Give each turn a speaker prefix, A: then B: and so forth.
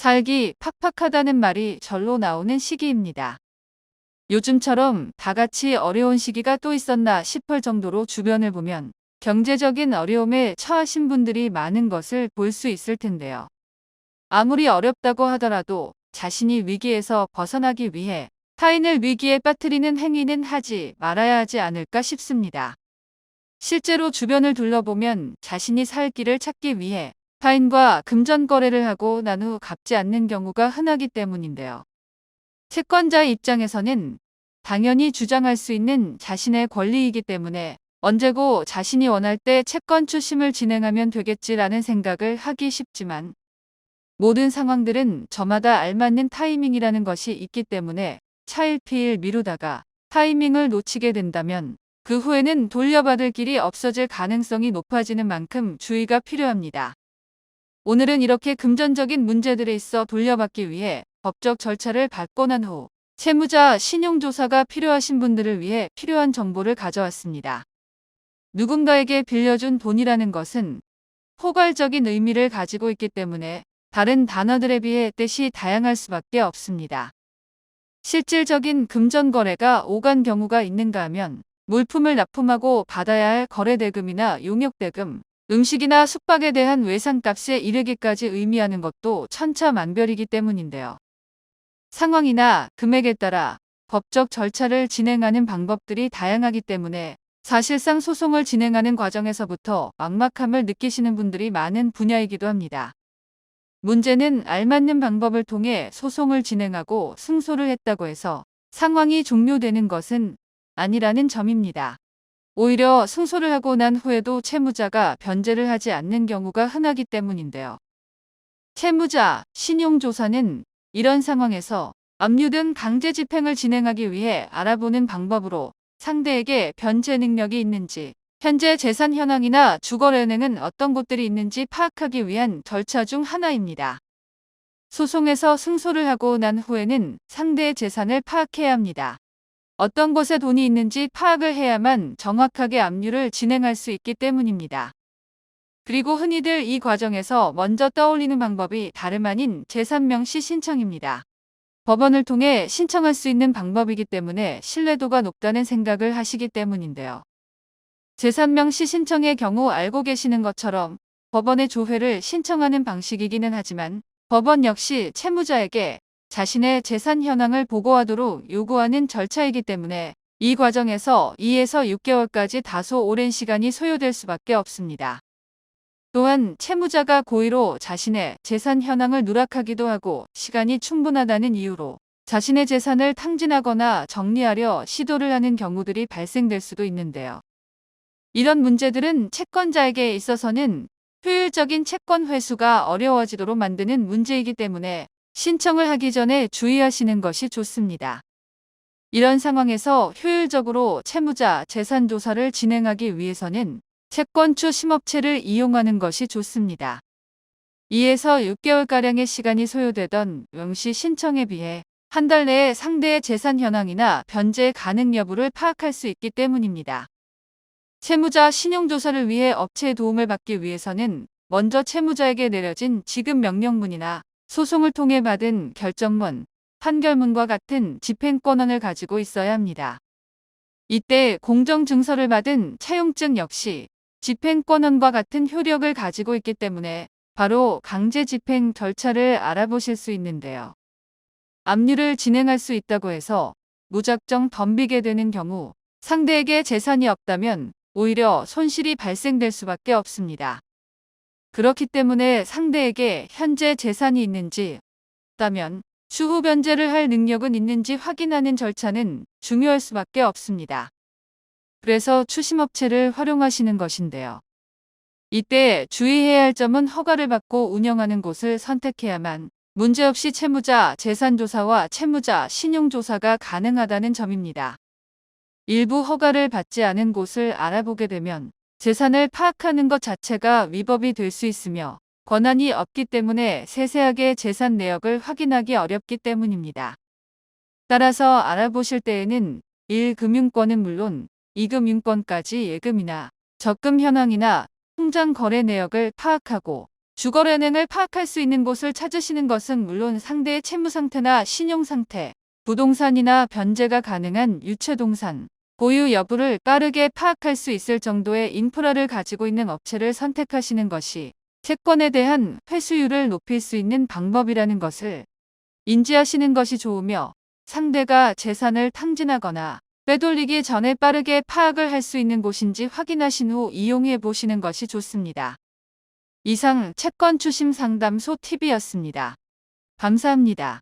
A: 살기 팍팍하다는 말이 절로 나오는 시기입니다. 요즘처럼 다 같이 어려운 시기가 또 있었나 싶을 정도로 주변을 보면 경제적인 어려움에 처하신 분들이 많은 것을 볼 수 있을 텐데요. 아무리 어렵다고 하더라도 자신이 위기에서 벗어나기 위해 타인을 위기에 빠뜨리는 행위는 하지 말아야 하지 않을까 싶습니다. 실제로 주변을 둘러보면 자신이 살 길을 찾기 위해 타인과 금전 거래를 하고 난 후 갚지 않는 경우가 흔하기 때문인데요. 채권자의 입장에서는 당연히 주장할 수 있는 자신의 권리이기 때문에 언제고 자신이 원할 때 채권 추심을 진행하면 되겠지라는 생각을 하기 쉽지만 모든 상황들은 저마다 알맞는 타이밍이라는 것이 있기 때문에 차일피일 미루다가 타이밍을 놓치게 된다면 그 후에는 돌려받을 길이 없어질 가능성이 높아지는 만큼 주의가 필요합니다. 오늘은 이렇게 금전적인 문제들에 있어 돌려받기 위해 법적 절차를 밟고 난 후 채무자 신용조사가 필요하신 분들을 위해 필요한 정보를 가져왔습니다. 누군가에게 빌려준 돈이라는 것은 포괄적인 의미를 가지고 있기 때문에 다른 단어들에 비해 뜻이 다양할 수밖에 없습니다. 실질적인 금전 거래가 오간 경우가 있는가 하면 물품을 납품하고 받아야 할 거래대금이나 용역대금, 음식이나 숙박에 대한 외상값에 이르기까지 의미하는 것도 천차만별이기 때문인데요. 상황이나 금액에 따라 법적 절차를 진행하는 방법들이 다양하기 때문에 사실상 소송을 진행하는 과정에서부터 막막함을 느끼시는 분들이 많은 분야이기도 합니다. 문제는 알맞는 방법을 통해 소송을 진행하고 승소를 했다고 해서 상황이 종료되는 것은 아니라는 점입니다. 오히려 승소를 하고 난 후에도 채무자가 변제를 하지 않는 경우가 흔하기 때문인데요. 채무자 신용조사는 이런 상황에서 압류 등 강제 집행을 진행하기 위해 알아보는 방법으로 상대에게 변제 능력이 있는지, 현재 재산 현황이나 주거은행은 어떤 곳들이 있는지 파악하기 위한 절차 중 하나입니다. 소송에서 승소를 하고 난 후에는 상대의 재산을 파악해야 합니다. 어떤 곳에 돈이 있는지 파악을 해야만 정확하게 압류를 진행할 수 있기 때문입니다. 그리고 흔히들 이 과정에서 먼저 떠올리는 방법이 다름 아닌 재산명시 신청입니다. 법원을 통해 신청할 수 있는 방법이기 때문에 신뢰도가 높다는 생각을 하시기 때문인데요. 재산명시 신청의 경우 알고 계시는 것처럼 법원의 조회를 신청하는 방식이기는 하지만 법원 역시 채무자에게 자신의 재산 현황을 보고하도록 요구하는 절차이기 때문에 이 과정에서 2에서 6개월까지 다소 오랜 시간이 소요될 수밖에 없습니다. 또한 채무자가 고의로 자신의 재산 현황을 누락하기도 하고 시간이 충분하다는 이유로 자신의 재산을 탕진하거나 정리하려 시도를 하는 경우들이 발생될 수도 있는데요. 이런 문제들은 채권자에게 있어서는 효율적인 채권 회수가 어려워지도록 만드는 문제이기 때문에 신청을 하기 전에 주의하시는 것이 좋습니다. 이런 상황에서 효율적으로 채무자 재산 조사를 진행하기 위해서는 채권 추심업체를 이용하는 것이 좋습니다. 2에서 6개월가량의 시간이 소요되던 명시 신청에 비해 한 달 내에 상대의 재산 현황이나 변제 가능 여부를 파악할 수 있기 때문입니다. 채무자 신용조사를 위해 업체의 도움을 받기 위해서는 먼저 채무자에게 내려진 지급 명령문이나 소송을 통해 받은 결정문, 판결문과 같은 집행권한을 가지고 있어야 합니다. 이때 공정증서를 받은 차용증 역시 집행권한과 같은 효력을 가지고 있기 때문에 바로 강제 집행 절차를 알아보실 수 있는데요. 압류를 진행할 수 있다고 해서 무작정 덤비게 되는 경우 상대에게 재산이 없다면 오히려 손실이 발생될 수밖에 없습니다. 그렇기 때문에 상대에게 현재 재산이 있는지 없다면 추후 변제를 할 능력은 있는지 확인하는 절차는 중요할 수밖에 없습니다. 그래서 추심업체를 활용하시는 것인데요. 이때 주의해야 할 점은 허가를 받고 운영하는 곳을 선택해야만 문제없이 채무자 재산조사와 채무자 신용조사가 가능하다는 점입니다. 일부 허가를 받지 않은 곳을 알아보게 되면 재산을 파악하는 것 자체가 위법이 될 수 있으며 권한이 없기 때문에 세세하게 재산 내역을 확인하기 어렵기 때문입니다. 따라서 알아보실 때에는 1금융권은 물론 2금융권까지 예금이나 적금 현황이나 통장 거래 내역을 파악하고 주거래은행을 파악할 수 있는 곳을 찾으시는 것은 물론 상대의 채무 상태나 신용 상태, 부동산이나 변제가 가능한 유체동산, 보유 여부를 빠르게 파악할 수 있을 정도의 인프라를 가지고 있는 업체를 선택하시는 것이 채권에 대한 회수율을 높일 수 있는 방법이라는 것을 인지하시는 것이 좋으며, 상대가 재산을 탕진하거나 빼돌리기 전에 빠르게 파악을 할 수 있는 곳인지 확인하신 후 이용해 보시는 것이 좋습니다. 이상 채권 추심 상담소 TV였습니다. 감사합니다.